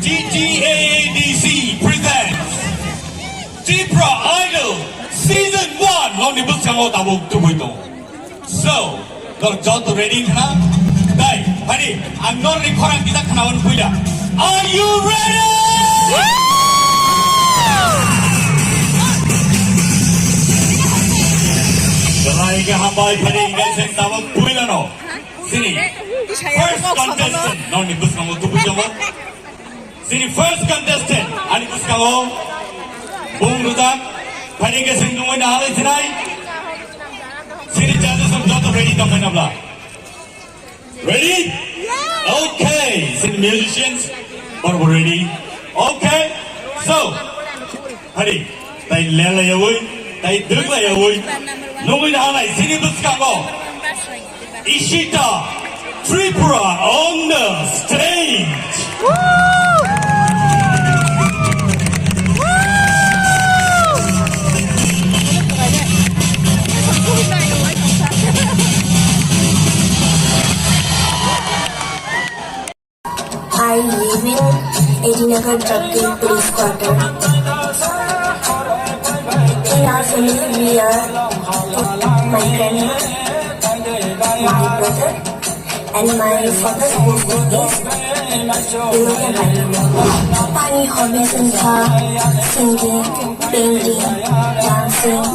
TTAADC presents Tipra Idol Season 1 Long ni bus kang tabog tuboy to. So, kalau jauh ready kana? Dai, hari, ang non korang kita kenawan puida. Are you ready? Selain kehambai pada ingat saya tabog puida no. Sini, first contestant non ni bus kang tuboy jamu. Sini first contestant, ani bus kang bung rudak. Pada ingat saya nunggu dah halai sinai. Sini judges of jauh ready to menabla. Ready? Yeah. Okay. Sing musicians, are we ready? Okay. So, hari, tay lela ya boy, tay dugla ya boy. Nunggu dah halai. Sini bus kago. Ishita, Tripura on the stage. I live in Edinagar Drug Police Quarter. In our family, we are my grandma, my brother, and my father's business is my hobbies are singing, painting, dancing,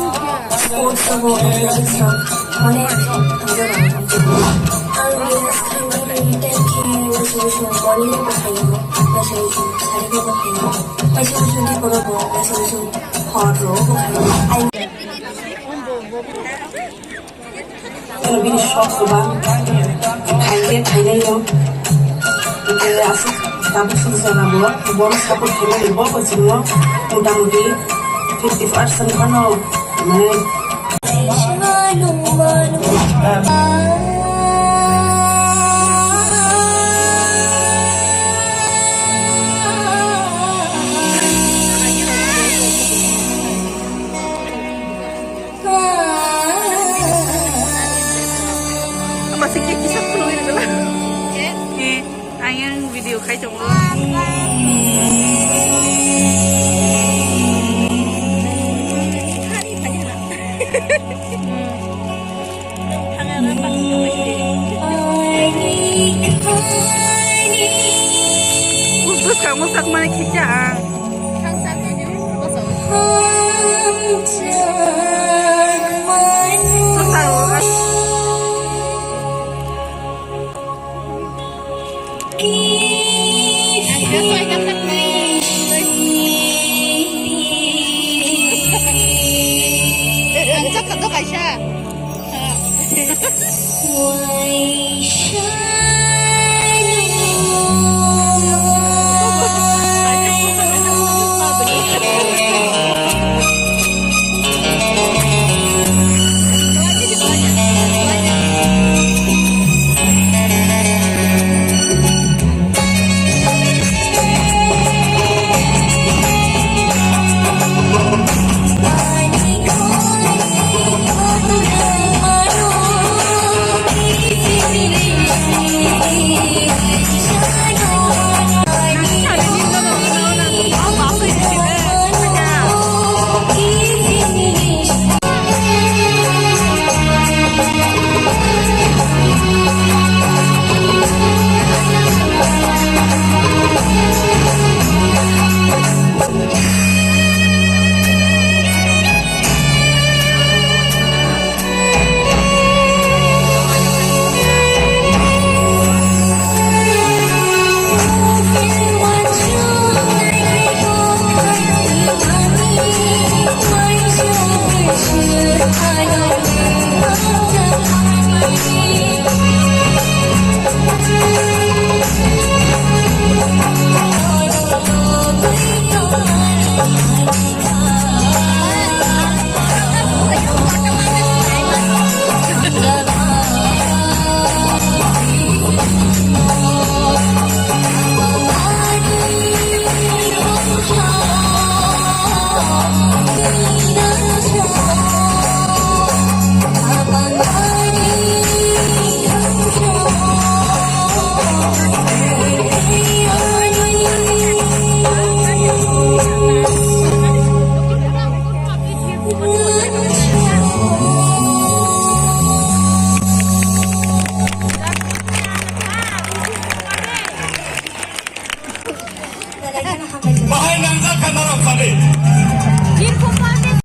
sports of athletics of resolution morning behind resolution Saturday behind resolution di korobo resolution horror behind lebih shock bang hanya yang itu asik tapi susah nabo bonus aku cuma di bawah semua mudah-mudi 50% kan lo masih kayak kisah penuh itu lah. Ayang video kayak coba. Terus kamu sak mana kita? गायखाना हामबाय बाहाय नांजाखानाराव सानै Info